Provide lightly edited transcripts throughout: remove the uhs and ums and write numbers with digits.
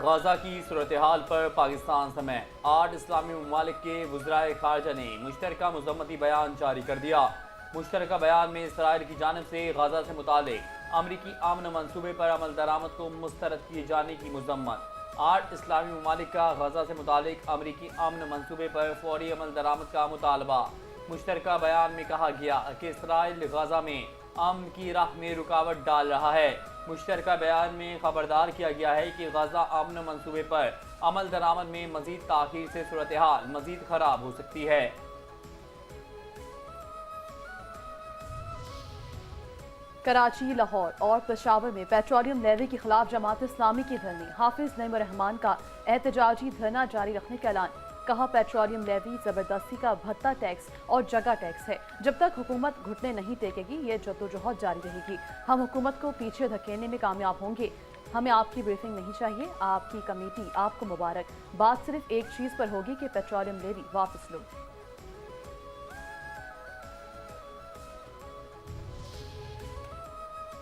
غزہ کی صورتحال پر پاکستان سمیت 8 اسلامی ممالک کے وزرائے خارجہ نے مشترکہ مذمتی بیان جاری کر دیا۔ مشترکہ بیان میں اسرائیل کی جانب سے غزہ سے متعلق امریکی امن منصوبے پر عمل درآمد کو مسترد کیے جانے کی مذمت۔ 8 اسلامی ممالک کا غزہ سے متعلق امریکی امن منصوبے پر فوری عمل درآمد کا مطالبہ۔ مشترکہ بیان میں کہا گیا کہ اسرائیل غزہ میں امن کی راہ میں رکاوٹ ڈال رہا ہے۔ مشترکہ بیان میں خبردار کیا گیا ہے کہ غزہ امن منصوبے پر عمل درآمد میں مزید تاخیر سے صورتحال مزید خراب ہو سکتی ہے۔ کراچی، لاہور اور پشاور میں پیٹرولیم لیوی کے خلاف جماعت اسلامی کی دھرنے۔ حافظ نعیم الرحمان کا احتجاجی دھرنا جاری رکھنے کا اعلان۔ کہا پیٹرولیم لیوی زبردستی کا بھتہ ٹیکس اور جگہ ٹیکس ہے۔ جب تک حکومت گھٹنے نہیں ٹیکے گی یہ جدوجہد جاری رہے گی۔ ہم حکومت کو پیچھے دھکیلنے میں کامیاب ہوں گے۔ ہمیں آپ کی بریفنگ نہیں چاہیے۔ آپ کی کمیٹی آپ کو مبارک۔ بات صرف ایک چیز پر ہوگی کہ پیٹرولیم لیوی واپس لو۔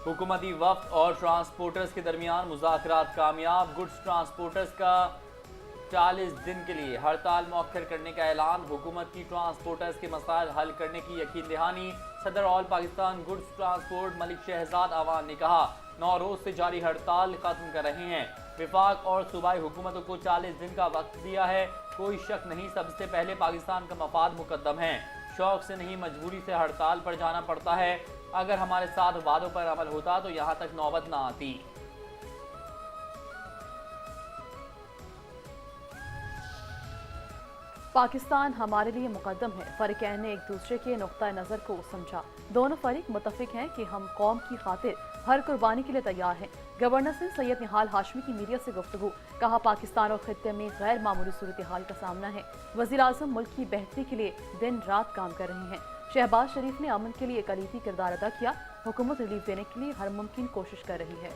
حکومتی وفد اور ٹرانسپورٹرز کے درمیان مذاکرات کامیاب۔ گڈز ٹرانسپورٹرز کا 40 دن کے لیے ہڑتال مؤخر کرنے کا اعلان۔ حکومت کی ٹرانسپورٹرز کے مسائل حل کرنے کی یقین دہانی۔ صدر آل پاکستان گڈز ٹرانسپورٹ ملک شہزاد اعوان نے کہا 9 روز سے جاری ہڑتال ختم کر رہے ہیں۔ وفاق اور صوبائی حکومتوں کو 40 دن کا وقت دیا ہے۔ کوئی شک نہیں سب سے پہلے پاکستان کا مفاد مقدم ہے۔ شوق سے نہیں مجبوری سے ہڑتال پر جانا پڑتا ہے۔ اگر ہمارے ساتھ وعدوں پر عمل ہوتا تو یہاں تک نوبت نہ آتی۔ پاکستان ہمارے لیے مقدم ہے۔ فریقین نے ایک دوسرے کے نقطہ نظر کو سمجھا۔ دونوں فریق متفق ہیں کہ ہم قوم کی خاطر ہر قربانی کے لیے تیار ہیں۔ گورنر سندھ سید نہال ہاشمی کی میڈیا سے گفتگو۔ کہا پاکستان اور خطے میں غیر معمولی صورتحال کا سامنا ہے۔ وزیر اعظم ملک کی بہتری کے لیے دن رات کام کر رہے ہیں۔ شہباز شریف نے امن کے لیے کلیدی کردار ادا کیا۔ حکومت ریلیف دینے کے لیے ہر ممکن کوشش کر رہی ہے۔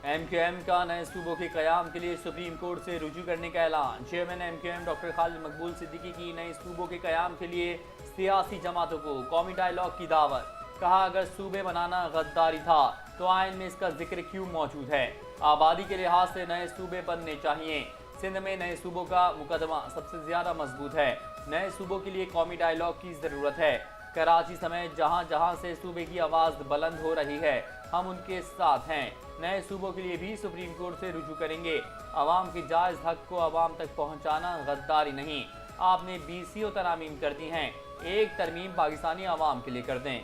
ایم کیو ایم کا نئے صوبوں کے قیام کے لیے سپریم کورٹ سے رجوع کرنے کا اعلان۔ Chairman M Q M doctor Khalid Maqbool Siddiqui کی نئے صوبوں کے قیام کے لیے سیاسی جماعتوں کو قومی ڈائیلاگ کی دعوت۔ کہا اگر صوبے بنانا غداری تھا تو آئین میں اس کا ذکر کیوں موجود ہے۔ آبادی کے لحاظ سے نئے صوبے بننے چاہیے۔ سندھ میں نئے صوبوں کا مقدمہ سب سے زیادہ مضبوط ہے۔ نئے صوبوں کے لیے قومی ڈائیلاگ کی ضرورت ہے۔ کراچی سمیت جہاں جہاں سے صوبے کی آواز بلند ہو رہی ہے ہم ان کے ساتھ ہیں۔ نئے صوبوں کے لیے بھی سپریم کورٹ سے رجوع کریں گے۔ عوام کے جائز حق کو عوام تک پہنچانا غداری نہیں۔ آپ نے 20 ترامیم کر دی ہیں، ایک ترمیم پاکستانی عوام کے لیے کر دیں۔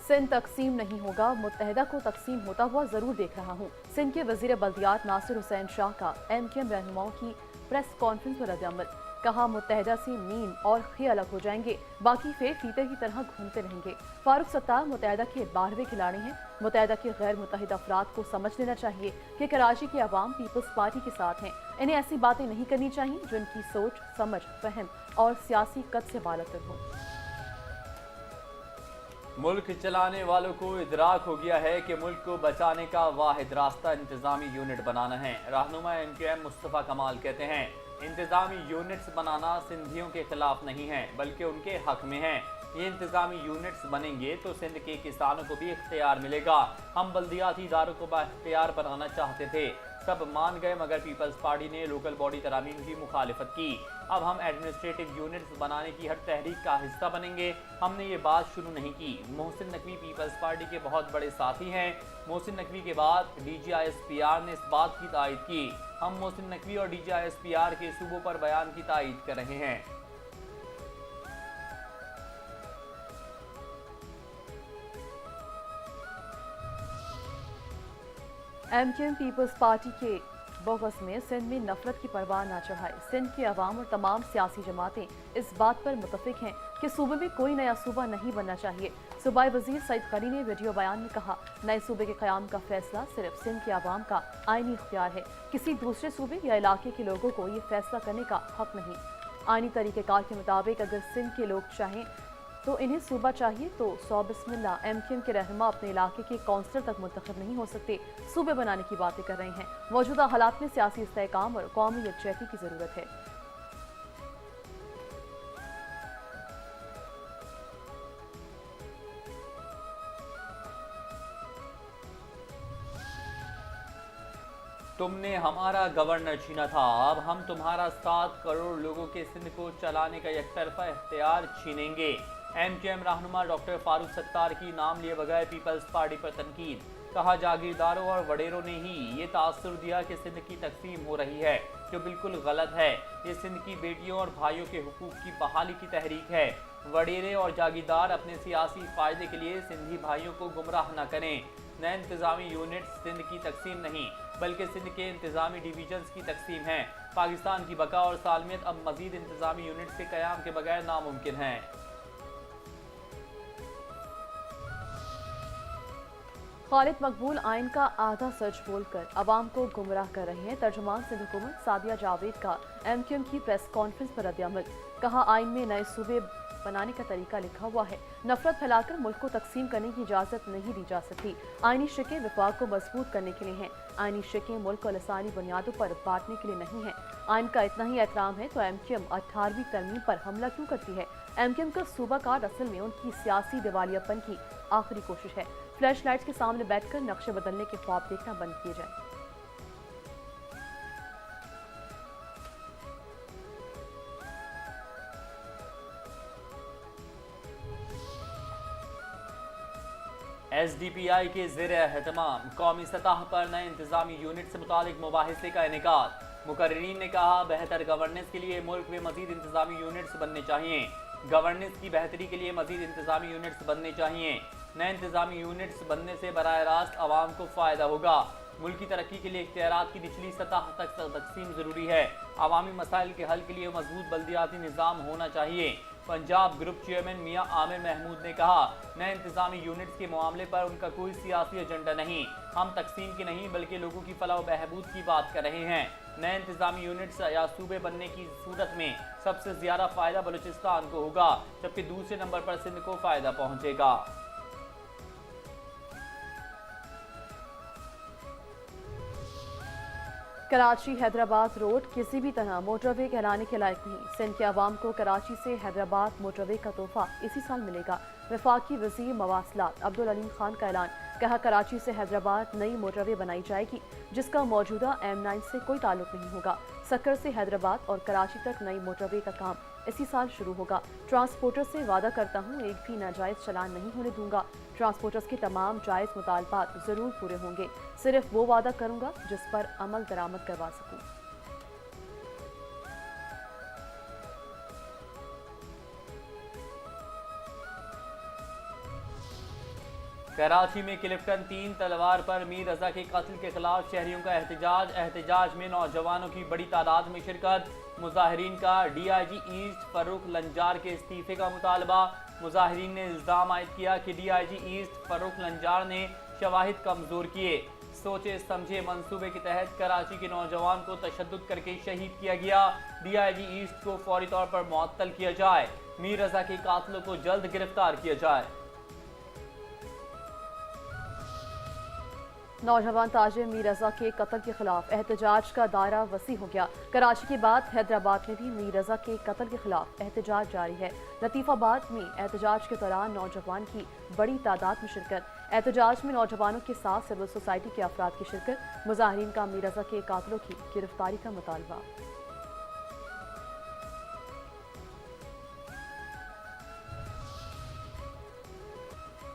سندھ تقسیم نہیں ہوگا، متحدہ کو تقسیم ہوتا ہوا ضرور دیکھ رہا ہوں۔ سندھ کے وزیر بلدیات ناصر حسین شاہ کا ایم کیو ایم رہنماؤں کی پریس کانفرنس پر رد عمل۔ کہا متحدہ سے نیم اور خے الگ ہو جائیں گے، باقی فے فیتے کی طرح گھومتے رہیں گے۔ فاروق ستار متحدہ کے 12ویں کھلاڑی ہیں۔ متحدہ کے غیر متحد افراد کو سمجھ لینا چاہیے کہ کراچی کے عوام پیپلز پارٹی کے ساتھ ہیں۔ انہیں ایسی باتیں نہیں کرنی چاہیے جو ان کی سوچ، سمجھ، فہم اور سیاسی قد سے بالاتر ہو۔ ملک چلانے والوں کو ادراک ہو گیا ہے کہ ملک کو بچانے کا واحد راستہ انتظامی یونٹ بنانا ہے۔ رہنما ایم کیو ایم مصطفیٰ کمال کہتے ہیں انتظامی یونٹس بنانا سندھیوں کے خلاف نہیں ہے بلکہ ان کے حق میں ہے۔ یہ انتظامی یونٹس بنیں گے تو سندھ کے کسانوں کو بھی اختیار ملے گا۔ ہم بلدیاتی اداروں کو بااختیار بنانا چاہتے تھے، سب مان گئے مگر پیپلز پارٹی نے لوکل باڈی ترامیم کی مخالفت کی۔ اب ہم ایڈمنسٹریٹو یونٹس بنانے کی ہر تحریک کا حصہ بنیں گے۔ ہم نے یہ بات شروع نہیں کی۔ محسن نقوی پیپلز پارٹی کے بہت بڑے ساتھی ہیں۔ محسن نقوی کے بعد D G I S P R نے اس بات کی تائید کی۔ ہم محسن نقوی اور D G I S P R کے صوبوں پر بیان کی تائید کر رہے ہیں۔ M Q M Peoples Party کے بغض میں سندھ میں نفرت کی پرواہ نہ چڑھائے۔ سندھ کے عوام اور تمام سیاسی جماعتیں اس بات پر متفق ہیں کہ صوبے میں کوئی نیا صوبہ نہیں بننا چاہیے۔ صوبائی وزیر سعید قلی نے ویڈیو بیان میں کہا نئے صوبے کے قیام کا فیصلہ صرف سندھ کے عوام کا آئینی اختیار ہے، کسی دوسرے صوبے یا علاقے کے لوگوں کو یہ فیصلہ کرنے کا حق نہیں۔ آئینی طریقہ کار کے مطابق اگر سندھ کے لوگ چاہیں تو انہیں صوبہ چاہیے تو سو بسم اللہ۔ ایم کیو ایم کے رہنما اپنے علاقے کے کونسلر تک منتخب نہیں ہو سکتے، صوبے بنانے کی باتیں کر رہے ہیں۔ موجودہ حالات میں سیاسی استحکام اور قومی یکجہتی کی ضرورت ہے۔ तुमने हमारा गवर्नर छीना था, अब हम तुम्हारा 7 करोड़ लोगों के सिंध को चलाने का एकतरफा इख्तियार छीनेंगे। एमक्यूएम रहनुमा डॉक्टर फारूक सत्तार की नाम लिए बगैर पीपल्स पार्टी पर तनकीद। कहा जागीरदारों और वडेरों ने ही ये तासुर दिया कि सिंध की तकसीम हो रही है, जो बिल्कुल गलत है। ये सिंध की बेटियों और भाइयों के हुकूक की बहाली की तहरीक है। वडेरे और जागीरदार अपने सियासी फायदे के लिए सिंधी भाइयों को गुमराह न करें। नए इंतजामी यूनिट सिंध की तकसीम नहीं, बल्कि सिंध के इंतजामी डिवीजन्स की तकसीम है। पाकिस्तान की बका और सालमियत अब मजीद इंतजामी यूनिट के क़याम के बगैर नामुमकिन है। खालिद मकबूल आइन का आधा सच बोलकर अवाम को गुमराह कर रहे हैं। तर्जुमान सिंध हुकूमत सादिया जावेद का एमक्यूएम की प्रेस कॉन्फ्रेंस पर रद्द-ए-अमल। कहा, आइन में नए सूबे बनाने का तरीका लिखा हुआ है, नफरत फैलाकर मुल्क को तकसीम करने की इजाज़त नहीं दी जा सकती। आइनी शिकें विफाक को मजबूत करने के लिए हैं, आइनी शिकें मुल्क को लसानी बुनियादों पर बांटने के लिए नहीं है। आइन का इतना ही एहतराम है तो एमक्यूएम 18वीं तरमीम पर हमला क्यों करती है? एमक्यूएम का सूबा कार्ड असल में उनकी सियासी दिवालियापन की आखिरी कोशिश है। फ्लैश लाइट्स के सामने बैठकर नक्शे बदलने के ख्वाब देखना बंद किए जाए। SDPI के ज़ेरे एहतमाम कौमी सतह पर नए इंतजामी यूनिट से मुतालिक मुबाहिसे का इनेकाद। मुकर्रीरीन ने कहा, बेहतर गवर्नेंस के लिए मुल्क में मजीद इंतजामी यूनिट्स बनने चाहिए। गवर्नेंस की बेहतरी के लिए मजीद इंतजामी यूनिट्स बनने चाहिए। नए इंतजामी यूनिट्स बनने से बराह रास्त आवाम को फ़ायदा होगा। मुल्क की तरक्की के लिए इख्तियारात की निचली सतह तक तकसीम ज़रूरी है। अवामी मसाइल के हल के लिए मजबूत बल्दियाती निज़ाम होना चाहिए। पंजाब ग्रुप चेयरमैन मियां आमिर महमूद ने कहा, नए इंतजामी यूनिट्स के मामले पर उनका कोई सियासी एजेंडा नहीं। हम तकसीम की नहीं बल्कि लोगों की फलाह व बहबूद की बात कर रहे हैं। नए इंतजामी यूनिट्स या सूबे बनने की सूरत में सबसे ज़्यादा फ़ायदा बलूचिस्तान को होगा, जबकि दूसरे नंबर पर सिंध को फ़ायदा पहुँचेगा। कराची हैदराबाद रोड किसी भी तरह मोटरवे कहलाने के लायक नहीं। सिंध के अवाम को कराची से हैदराबाद मोटरवे का तोहफा इसी साल मिलेगा। वफाकी वज़ीर मवासलात अब्दुल अलीम खान का ऐलान। कहा, कराची से हैदराबाद नई मोटरवे बनाई जाएगी, जिसका मौजूदा M9 से कोई ताल्लुक नहीं होगा। सक्कर से हैदराबाद और कराची तक नई मोटरवे का काम इसी साल शुरू होगा। ट्रांसपोर्टर से वादा करता हूँ, एक भी नाजायज़ चलान नहीं होने दूंगा। ट्रांसपोर्टर्स के तमाम जायज़ मुतालबात ज़रूर पूरे होंगे। सिर्फ वो वादा करूँगा जिस पर अमल दरामद करवा सकूँ। कराची में क्लिफ्टन 3 तलवार पर मीर रजा के कत्ल के खिलाफ शहरियों का एहतजाज में नौजवानों की बड़ी तादाद में शिरकत। मुजाहिरीन का DIG ईस्ट फर्रुख लंजार के इस्तीफे का मुतालबा। मुजाहिरीन ने इल्ज़ाम आयद किया कि DIG ईस्ट फर्रुख लंजार ने शवाहिद कमज़ोर किए। सोचे समझे मंसूबे के तहत कराची के नौजवान को तशद्दुद करके शहीद किया गया। DIG ईस्ट को फौरी तौर पर मुअत्तल किया जाए। मीर रजा के कातिलों को जल्द गिरफ्तार किया जाए। नौजवान ताजिर मीर रजा के कत्ल के खिलाफ एहतजाज का दायरा वसी हो गया। कराची के बाद हैदराबाद में भी मीर रजा के कत्ल के खिलाफ एहतजाज जारी है। लतीफ़ाबाद में एहतजाज के दौरान नौजवान की बड़ी तादाद में शिरकत। एहतजाज में नौजवानों के साथ सिविल सोसाइटी के अफराद की शिरकत। मुजाहिरीन का मीर रजा के कातिलों की गिरफ्तारी का मुतालबा।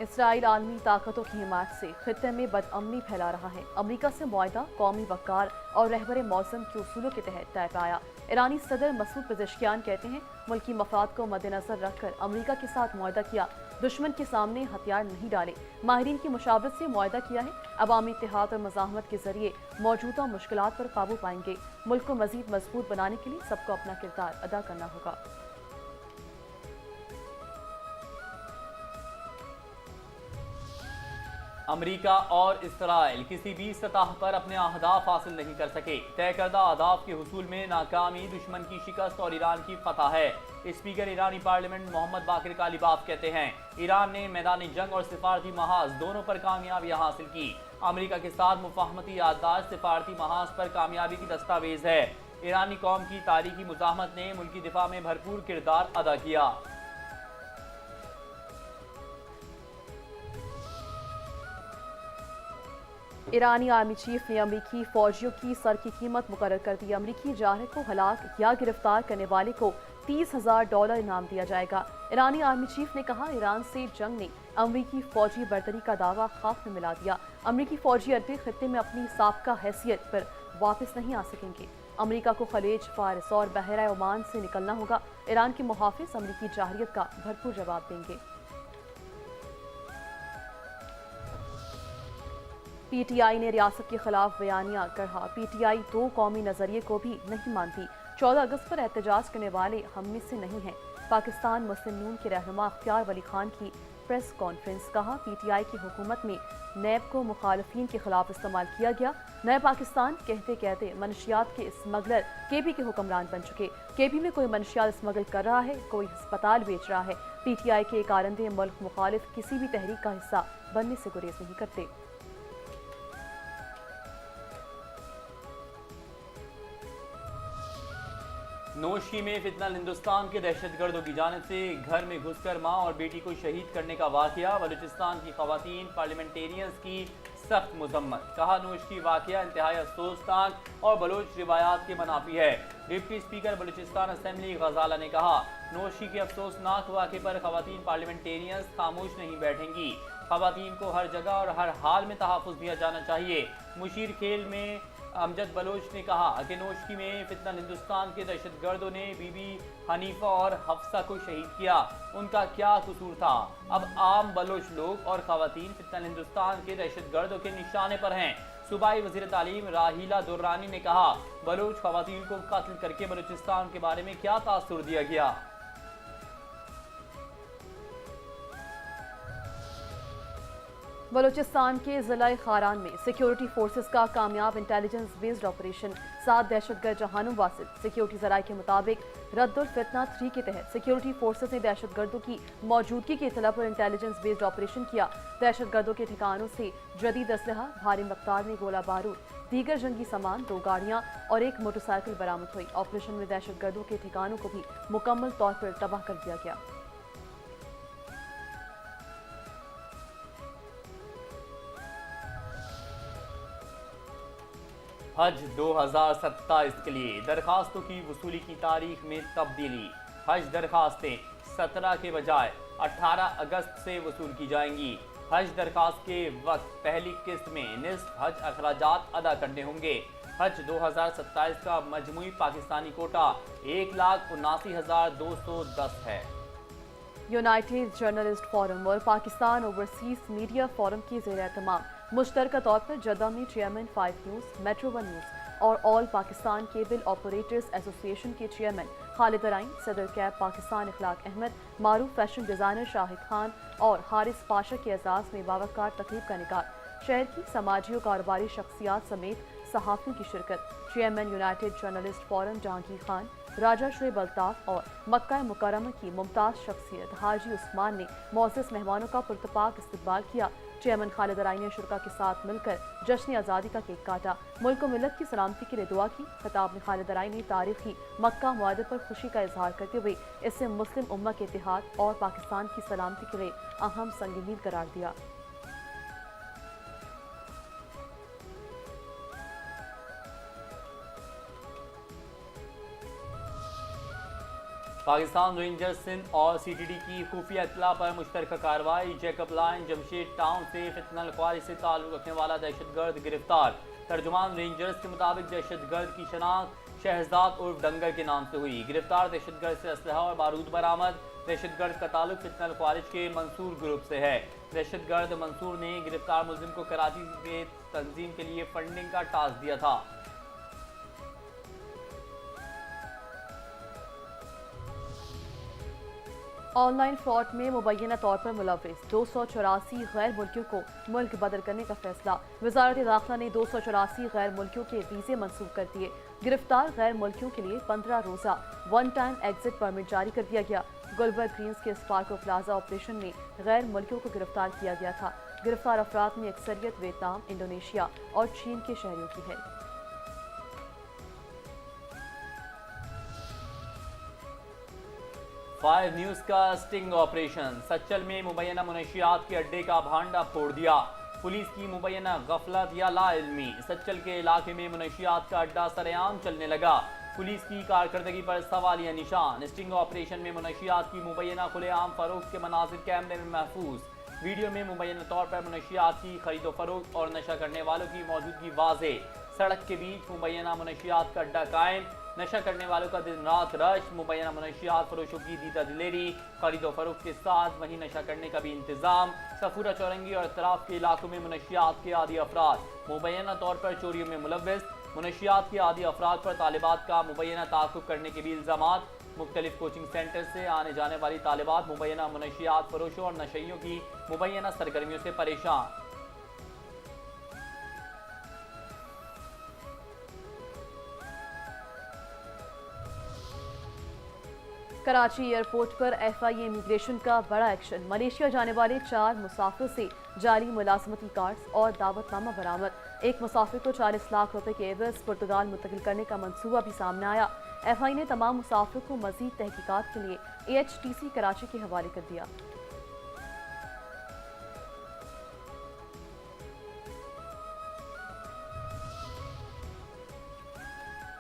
इसराइल आलमी ताकतों की हिमायत से खित्ते में बदअमनी फैला रहा है। अमरीका से मुआहदा कौमी वक़ार और रहबर मौसम के उसूलों के तहत तय पाया। ईरानी सदर मसूद पेज़ेश्कियान कहते हैं, मुल्की मफाद को मद्देनजर रखकर अमरीका के साथ मुआहदा किया, दुश्मन के सामने हथियार नहीं डाले। माहिरीन की मुशावरत से मुआहदा किया है। अवामी इत्तेहाद और मज़ाहमत के जरिए मौजूदा मुश्किलात पर काबू पाएंगे। मुल्क को मज़ीद मजबूत बनाने के लिए सबको अपना किरदार अदा करना होगा। अमरीका और इसराइल किसी भी सतह पर अपने अहदाफ हासिल नहीं कर सके। तय करदा अहदाफ के हुसूल में नाकामी दुश्मन की शिकस्त और ईरान की फतह है। स्पीकर ईरानी पार्लियामेंट मोहम्मद बाकिर कालिबाफ कहते हैं, ईरान ने मैदानी जंग और सिफारती महाज दोनों पर कामयाबियां हासिल की। अमरीका के साथ मुफाहमती याददाश्त सिफारती महाज पर कामयाबी की दस्तावेज है। ईरानी कौम की तारीखी मुजाहमत ने मुल्की दिफा में भरपूर किरदार अदा किया। ईरानी आर्मी चीफ ने अमरीकी फौजियों की सर की कीमत मुकर्रर कर दी। अमरीकी जारह को हलाक या गिरफ्तार करने वाले को $30,000 इनाम दिया जाएगा। ईरानी आर्मी चीफ ने कहा, ईरान से जंग ने अमरीकी फौजी बर्तरी का दावा खाक में मिला दिया। अमरीकी फौजी अरबी खित्ते में अपनी साबका हैसियत पर वापस नहीं आ सकेंगे। अमरीका को खलीज, फारस और बहरा ओमान से निकलना होगा। ईरान के मुहाफिज अमरीकी जारहियत का भरपूर जवाब देंगे। पीटीआई ने रियासत के खिलाफ बयानिया गढ़ा। पीटीआई दो कौमी नजरिए को भी नहीं मानती। 14 अगस्त पर एहतजाज करने वाले हम में से नहीं हैं। पाकिस्तान मुस्लिम नून के रहनुमा अख्तियार वली खान की प्रेस कॉन्फ्रेंस। कहा, पीटीआई की हुकूमत में नैब को मुखालफिन के खिलाफ इस्तेमाल किया गया। नए पाकिस्तान कहते कहते मनशियात के स्मगलर केपी के हुक्मरान बन चुके। केपी में कोई मनशियात स्मगल कर रहा है, कोई अस्पताल बेच रहा है। पीटीआई के कारंदे मुल्क मुखालिफ किसी भी तहरीक का हिस्सा बनने से गुरेज नहीं करते। नोशी में फितनल हिंदुस्तान के दहशतगर्दों की जानिब से घर में घुसकर मां और बेटी को शहीद करने का वाकया। बलूचिस्तान की खवातीन पार्लियामेंटेरियंस की सख्त मजम्मत। कहा, नोशी वाकया इंतहाई अफसोसनाक और बलोच रिवायात के मनाफी है। डिप्टी स्पीकर बलूचिस्तान असेंबली गजाला ने कहा, नोशी के अफसोसनाक वाक़े पर खवातीन पार्लियामेंटेरियंस खामोश नहीं बैठेंगी। खवातीन को हर जगह और हर हाल में तहफ़्फ़ुज़ दिया जाना चाहिए। मुशीर खेल में अमजद बलोच ने कहा कि नोशकी में फितनल हिंदुस्तान के दहशतगर्दों ने बीबी हनीफा और हफ्सा को शहीद किया। उनका क्या कसूर था? अब आम बलोच लोग और खवातीन फितनल हिंदुस्तान के दहशतगर्दों के निशाने पर हैं। सूबाई वज़ीर तालीम राहीला दुर्रानी ने कहा, बलोच खवातीन को कत्ल करके बलूचिस्तान के बारे में क्या तासुर दिया गया? बलूचिस्तान के ज़िला खारान में सिक्योरिटी फोर्सेस का कामयाब इंटेलिजेंस बेस्ड ऑपरेशन। 7 दहशतगर्द जहानुम वासिल। सिक्योरिटी ज़राए के मुताबिक रद्दुल फितना 3 के तहत सिक्योरिटी फोर्सेस ने दहशतगर्दों की मौजूदगी की इत्तला पर इंटेलिजेंस बेस्ड ऑपरेशन किया। दहशतगर्दों के ठिकानों से जदीद असलहा, भारी मकदार में गोला बारूद, दीगर जंगी सामान, 2 गाड़ियाँ और 1 मोटरसाइकिल बरामद हुई। ऑपरेशन में दहशतगर्दों के ठिकानों को भी मुकम्मल तौर पर तबाह कर दिया गया। हज 2027 के लिए दरखास्तों की वसूली की तारीख में तब्दीली। हज दरखास्तें 17 के बजाय 18 अगस्त से वसूल की जाएंगी। हज दरखास्त के वक्त पहली किस्त में निस्फ हज अखराजात अदा करने होंगे। हज 2027 का मजमूई पाकिस्तानी कोटा 1,79,210 है। यूनाइटेड जर्नलिस्ट फोरम और पाकिस्तान ओवरसीज मीडिया फोरम की ज़ेर-ए-एहतमाम मुश्तरका तौर पर जद्दा में चेयरमैन 5 न्यूज़, मेट्रो 1 न्यूज़ और all Pakistan cable operators association के चेयरमैन खालिद अराइन, सदर कैब पाकिस्तान इखलाक अहमद, मारूफ फैशन डिज़ाइनर शाहिद खान और हारिस पाशा के एजाज़ में बावकार तकरीब का इनेकाद। शहर की समाजी और कारोबारी शख्सियात समेत सहाफ़ियों की शिरकत। Chairman United Journalist Forum Jahangir Khan, Raja Shoaib Altaf और मक्का मुकर्रमा की मुमताज़ शख्सियत हाजी उस्मान ने मोअज़्ज़ज़ मेहमानों का पुरतपाक इस्तकबाल किया। चेयरमैन खालिद अराइन ने शुरका के साथ मिलकर जश्न आज़ादी का केक काटा। मुल्क और मिल्लत की सलामती के लिए दुआ की। खिताब में खालिद अराइन ने तारीखी मक्का मुआहदे पर खुशी का इजहार करते हुए इसे मुस्लिम उम्मा के इत्तेहाद और पाकिस्तान की सलामती के लिए अहम संग-ए-मील करार दिया। पाकिस्तान रेंजर्स सिंध और सीटीडी की खुफिया इत्तला पर मुश्तरका कार्रवाई। जैकब लाइन जमशेद टाउन से फितनल ख्वारिज से ताल्लुक रखने वाला दहशतगर्द गिरफ्तार। तर्जुमान रेंजर्स के मुताबिक दहशतगर्द की शनाख्त शहजाद उर्फ डंगर के नाम से हुई। गिरफ्तार दहशतगर्द से असलहा और बारूद बरामद। दहशतगर्द का ताल्लुक फितनल ख्वारिज के मंसूर ग्रुप से है। दहशतगर्द मंसूर ने गिरफ्तार मुलजिम को कराची में तंजीम के लिए फंडिंग का टास्क दिया था। ऑनलाइन फ्रॉड में मुबैना तौर पर मुलव्विस 284 गैर मुल्कियों को मुल्क बदल करने का फैसला। वजारत दाखिला ने 284 गैर मुल्कियों के वीज़े मंसूख कर दिए। गिरफ्तार गैर मुल्कियों के लिए 15 रोज़ा वन टाइम एग्जिट परमिट जारी कर दिया गया। गुलबर्ग ग्रीन्स के स्पार्को प्लाजा ऑपरेशन में गैर मुल्कियों को गिरफ्तार किया गया था। गिरफ्तार अफराद में अक्सरियत वियतनाम, इंडोनेशिया और चीन के शहरियों की है। 5 न्यूज़ का स्टिंग ऑपरेशन। सच्चल में मुबैना मुनशियात के अड्डे का भांडा फोड़ दिया। पुलिस की मुबैना गफलत या लाइल्मी। सच्चल के इलाके में मुनशियात का अड्डा सरेआम चलने लगा। पुलिस की कारकर्दगी पर सवालिया निशान। स्टिंग ऑपरेशन में मुनशियात की मुबैना खुलेआम फरोख्त के मनाजिर कैमरे में महफूज। वीडियो में मुबैना तौर पर मुनशियात की खरीदो फरोख्त और नशा करने वालों की मौजूदगी वाज़े। सड़क के बीच मुबैना मुनशियात का अड्डा कायम। नशा करने वालों का दिन रात रश। मुबैना मुनशियात फरोशों की दीदा दिलेरी, खरीदो फरोख्त के साथ वहीं नशा करने का भी इंतजाम। सफूरा चौरंगी और इतराफ के इलाकों में मुनशियात के आदी अफराद मुबैना तौर पर चोरियों में मुलव्वस। मुनशियात के आदी अफराद पर तालिबात का मुबैना ताक़ुब करने के भी इल्ज़ामात। मुख्तलिफ कोचिंग सेंटर से आने जाने वाली तालिबात मुबैना मुनशियात फरोशों और नशइयों की मुबैना सरगर्मियों से परेशान। कराची एयरपोर्ट पर FIA इमिग्रेशन का बड़ा एक्शन। मलेशिया जाने वाले 4 मुसाफिरों से जाली मुलाजमती कार्ड्स और दावतनामा बरामद। एक मुसाफिर को 40 लाख रुपए के एवज पुर्तगाल मुंतकिल करने का मंसूबा भी सामने आया। FIA ने तमाम मुसाफिरों को मजीद तहकीकात के लिए AHTC कराची के हवाले कर दिया।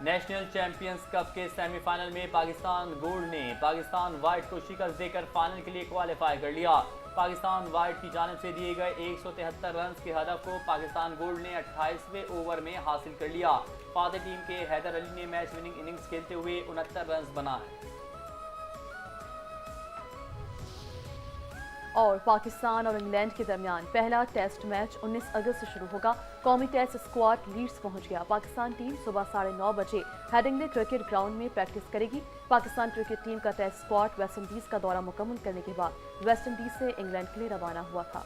नेशनल चैंपियंस कप के सेमीफाइनल में पाकिस्तान गोल्ड ने पाकिस्तान वाइट को शिकस्त देकर फाइनल के लिए क्वालिफाई कर लिया। पाकिस्तान वाइट की जानिब से दिए गए 173 रन के हदफ को पाकिस्तान गोल्ड ने 28वें ओवर में हासिल कर लिया। फातह टीम के हैदर अली ने मैच विनिंग इनिंग्स खेलते हुए 69 रन बनाए। और पाकिस्तान और इंग्लैंड के दरमियान पहला टेस्ट मैच 19 अगस्त से शुरू होगा। कौमी टेस्ट स्क्वाड लीड्स पहुंच गया। पाकिस्तान टीम सुबह 9:30 बजे हेडिंग्ले क्रिकेट ग्राउंड में प्रैक्टिस करेगी। पाकिस्तान क्रिकेट टीम का टेस्ट स्क्वाड वेस्ट इंडीज का दौरा मुकम्मल करने के बाद वेस्ट इंडीज से इंग्लैंड के लिए रवाना हुआ था।